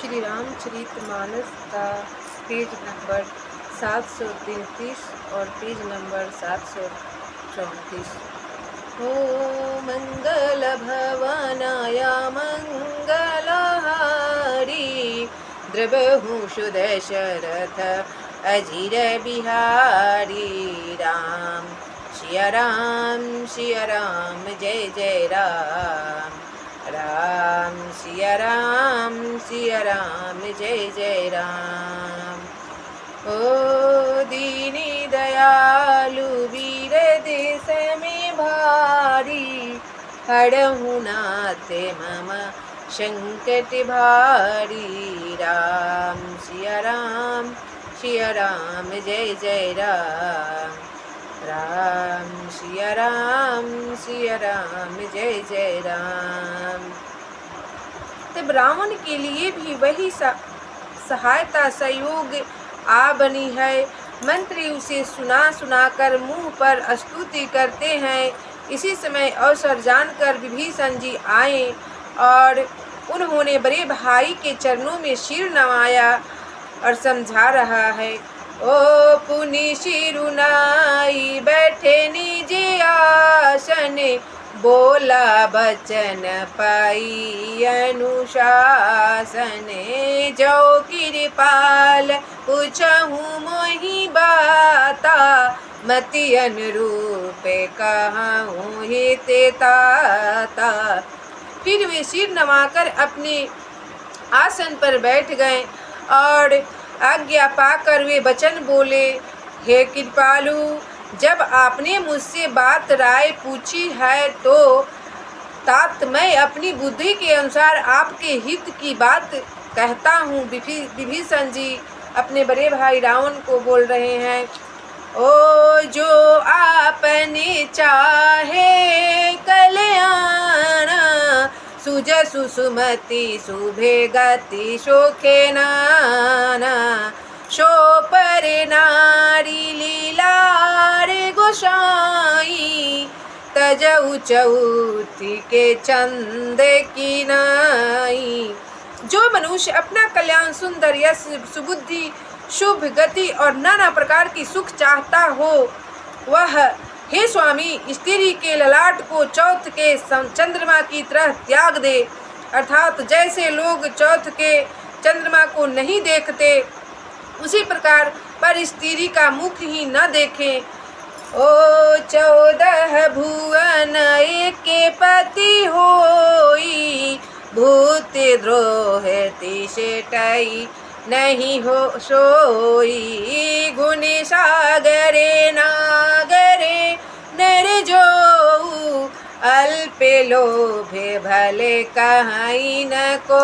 श्री रामचरितमानस का page number 733 और page number 734। ओ मंगल भवनाय मंगलहारी द्रवहु सुदशरथ अजिर बिहारी राम सिया राम जय जय राम राम सिया राम जय जय राम। ओ दीनी दयालु वीर देश में भारी हरहु नाथ मम संकट भारी राम सिया राम जय जय राम राम सिया राम जय जय राम। तब रावण के लिए भी वही सहायता सहयोग आ बनी है। मंत्री उसे सुना कर मुंह पर स्तुति करते हैं। इसी समय अवसर जानकर विभीषण जी आए और उन्होंने बड़े भाई के चरणों में सिर नवाया और समझा रहा है। ओ पुनि सिरुनाई बैठे निज आसन बोला बचन पाई अनुशासन जो कृपाल पूछहु मोहि बाता मति अनुरूप कहूँ हित ताता। फिर वे सिर नवाकर अपने आसन पर बैठ गए और आज्ञा पाकर वे वचन बोले, हे कृपालु, जब आपने मुझसे बात राय पूछी है तो तात मैं अपनी बुद्धि के अनुसार आपके हित की बात कहता हूँ। विभीषण जी अपने बड़े भाई रावण को बोल रहे हैं। ओ जो आपने चाहे कल्याण सुजसु सुमति शुभे गति शोखे नाना शो पर नारी लीलार गोसाई तजऊ चौथी के चंद की नाई। जो मनुष्य अपना कल्याण सुंदर यश सुबुद्धि शुभ गति और नाना प्रकार की सुख चाहता हो वह हे स्वामी स्त्री के ललाट को चौथ के चंद्रमा की तरह त्याग दे। अर्थात जैसे लोग चौथ के चंद्रमा को नहीं देखते उसी प्रकार पर स्त्री का मुख ही न देखें। ओ 14 भुवन एक पति होई भूत द्रोह तिसेटाई नहीं हो सोई गुण सागरे नागरे नर जो अल्पे लोभे भले कहाई न को।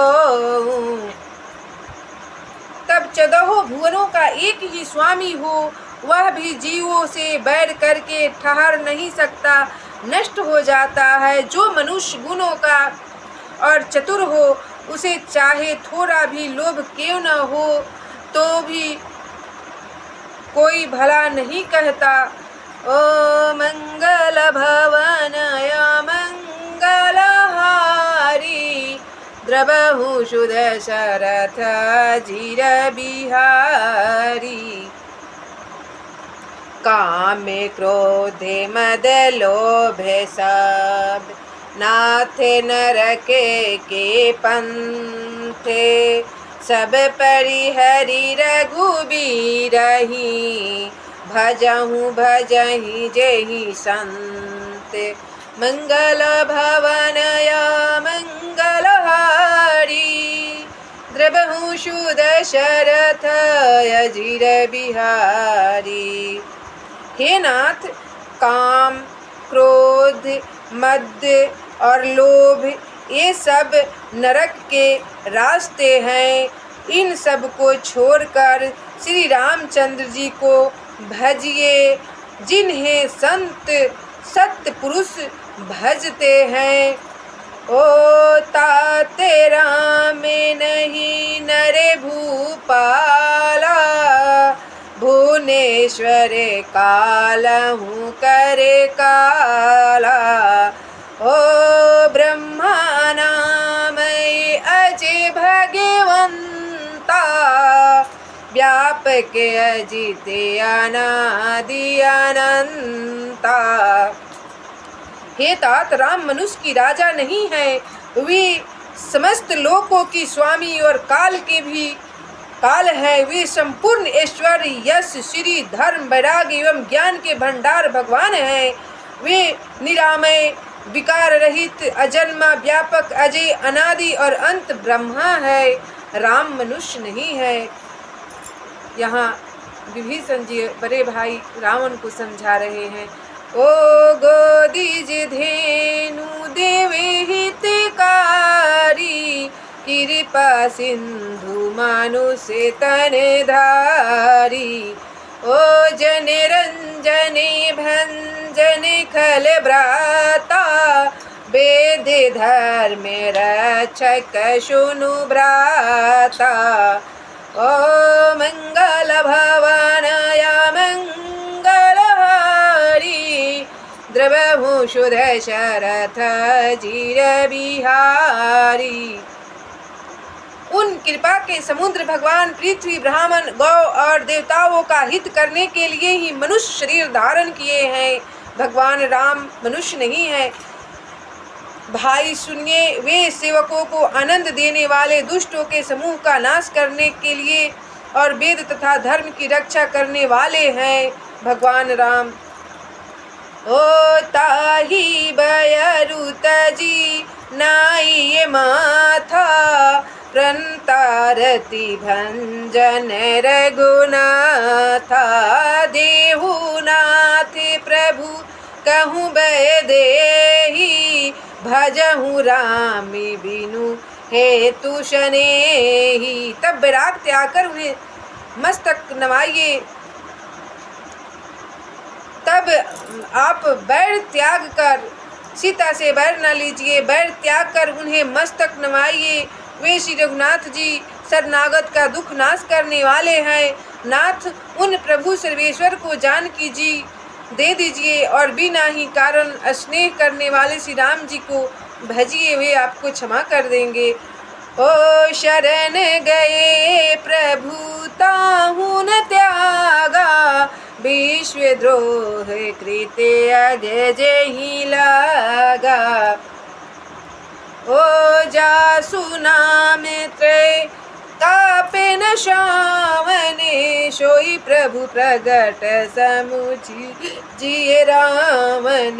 तब 14 भुवनों का एक ही स्वामी हो वह भी जीवों से बैर करके ठहर नहीं सकता, नष्ट हो जाता है। जो मनुष्य गुणों का और चतुर हो उसे चाहे थोड़ा भी लोभ क्यों न हो तो भी कोई भला नहीं कहता। ओ मंगल भवनाय मंगलहारी द्रवहु सुदशरथ अजिर बिहारी काम क्रोधे मद लोभे सब नाथ नरके के पंथे सब परिहरि रघुबीरहि भजहु जेहि संत मंगल भवनाय मंगलहारी द्रवहु सुदशरथ अजिर बिहारी। हे नाथ, काम क्रोध मद और लोभ ये सब नरक के रास्ते हैं। इन सब को छोड़कर श्री रामचंद्र जी को भजिए जिन्हें संत सत्य पुरुष भजते हैं। ओ ताते राम नहीं नरे भूपाला भुवनेश्वर कालहु करे काला। ओ ब्रह्मा नामय अजय भगवंत व्यापक अजित अनादि अनंता। हे तात, राम मनुष्य की राजा नहीं है, वे समस्त लोकों की स्वामी और काल के भी काल है। वे संपूर्ण ऐश्वर्य, यश, श्री, धर्म, वैराग्य एवं ज्ञान के भंडार भगवान हैं। वे निरामय, विकार रहित, अजन्मा, व्यापक, अजय, अनादि और अंत ब्रह्मा है। राम मनुष्य नहीं है। यहाँ विभीषण जी बड़े भाई रावण को समझा रहे हैं। ओ गोदीज धेनु देवे हितकारी, कृपा सिंधु मानुष तन धारी। ओ जन रंजने भंजन खल भ्राता, वेद धर्म रक्षक सुनु भ्राता। ओ मंगल भवनय मंगलहारी, द्रवभूषु दशरथ जीर बिहारी। उन कृपा के समुद्र भगवान पृथ्वी, ब्राह्मण, गौ और देवताओं का हित करने के लिए ही मनुष्य शरीर धारण किए हैं। भगवान राम मनुष्य नहीं है। भाई सुनिए, वे सेवकों को आनंद देने वाले दुष्टों के समूह का नाश करने के लिए और वेद तथा धर्म की रक्षा करने वाले हैं भगवान राम। ओ ताही बयरुत जी नाई माथा, प्रणतारति भंजन रघुनाथा। देहुनाथ प्रभु कहूँ बय देही, भजहूँ राम बिनु हेतु शनेही। तब विराग त्याग कर उन्हें मस्तक नवाइए। तब आप बैर त्याग कर सीता से बैर न लीजिए, बैर त्याग कर उन्हें मस्तक नवाइए। वे श्री रघुनाथ जी शरणागत का दुख नाश करने वाले हैं। नाथ, उन प्रभु सर्वेश्वर को जानकी जी दे दीजिए और बिना ही कारण स्नेह करने वाले श्री राम जी को भजिए, वे आपको क्षमा कर देंगे। ओ शरण गए प्रभु ताहू न त्यागा, विश्वद्रोह कृत्य अगज ही लागा। ओ जासु नाम त्रय तापे न श्रावणे, सोई प्रभु प्रगट समुझी जिय रामन।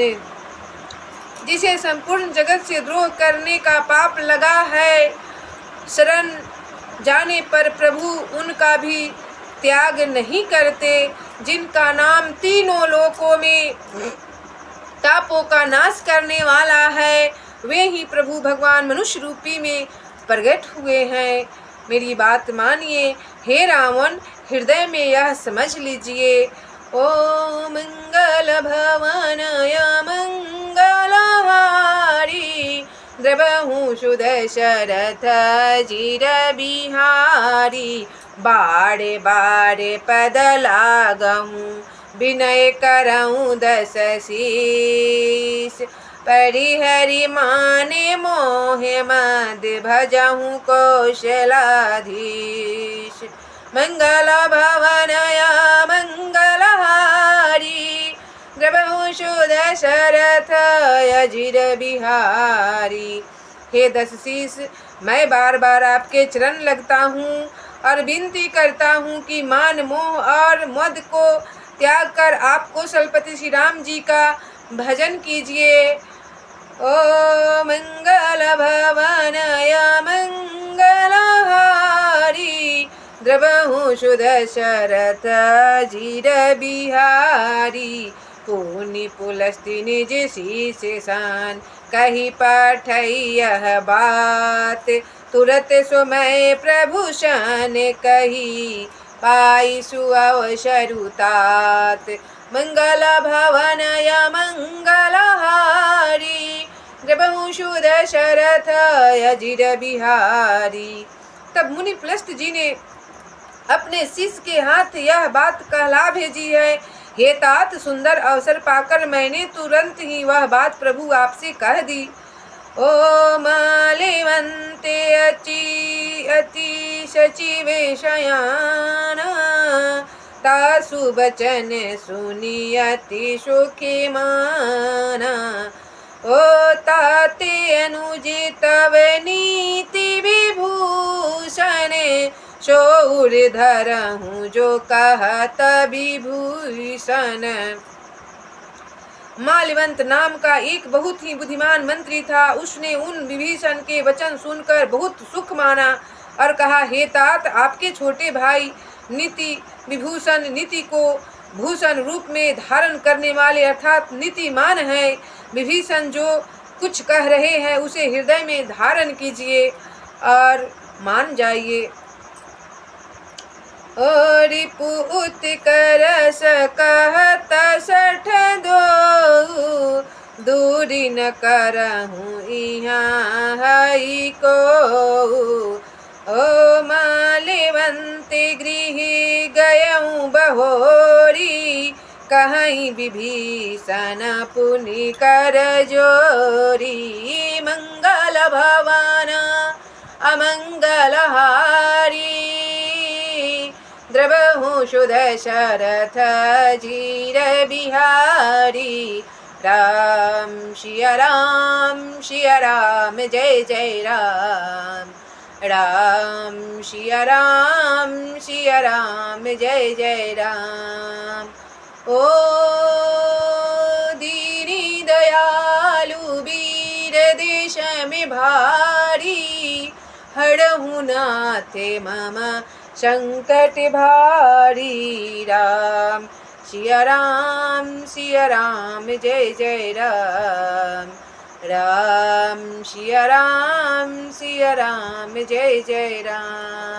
जिसे संपूर्ण जगत से द्रोह करने का पाप लगा है, शरण जाने पर प्रभु उनका भी त्याग नहीं करते। जिनका नाम तीनों लोकों में तापों का नाश करने वाला है, वे ही प्रभु भगवान मनुष्य रूपी में प्रकट हुए हैं। मेरी बात मानिए हे रावण, हृदय में यह समझ लीजिए। ओ मंगल भवनय मंगलहारी, द्रवहूँ सुदशरथ जीर बिहारी। बाड़े बाड़े पद लागहूँ, विनय करऊँ दस शीस। परिहरि माने मोहे मद, भजहूँ कौशलाधीश। मंगल भवनय मंगलहारी, द्रवहूँ दशरथ अजिर बिहारी। हे दस शीस, मैं बार बार आपके चरण लगता हूँ और विनती करता हूँ कि मान, मोह और मद को त्याग कर आप कौशलपति श्री राम जी का भजन कीजिए। ओ मंगल भवनय मंगलहारी, द्रवहूँ दशरथ जीर बिहारी। पुनि पुलस्त्य निज शीस सान, कही पाठई यह बात। तुरत सुमय प्रभु शन कही, पाई सुअवसरुतात। मंगल भवनय मंगलहारी, द्रवहूँ दशरथ अजिर बिहारी। तब मुनि पुलस्त जी ने अपने शिष्य के हाथ यह बात कहला भेजी है। हे तात, सुंदर अवसर पाकर मैंने तुरंत ही वह बात प्रभु आपसे कह दी। ओ माल्यवंते अतिश सचिव शयान, तासु बचन सुनी अति सुखी माना। ओ ताते अनुज तव नीति विभूषण, शौर धरहूँ जो कहत विभूषण। माल्यवंत नाम का एक बहुत ही बुद्धिमान मंत्री था। उसने उन विभीषण के वचन सुनकर बहुत सुख माना और कहा, हे तात, आपके छोटे भाई नीति विभूषण नीति को भूषण रूप में धारण करने वाले अर्थात नीतिमान है। विभीषण जो कुछ कह रहे हैं उसे हृदय में धारण कीजिए और मान जाइए। रिपु उत्कर्ष कहत सठ दो, दूरी न करहूँ इहाँ हई को। ओ माल्यवंत गृह गयऊँ बहोरी, कहीं विभीषण पुनि कर जोरी। मंगल भवन अमंगल हारी, द्रवहूँ सुदशरथ जीर बिहारी। राम सिया राम जय जय राम, राम सिया राम जय जय राम। ओ दीनी दयालु वीर देश में भारी, हरहु नाथे मम संकट भारी। राम सिया राम जय जय राम, राम सिया राम जय जय राम।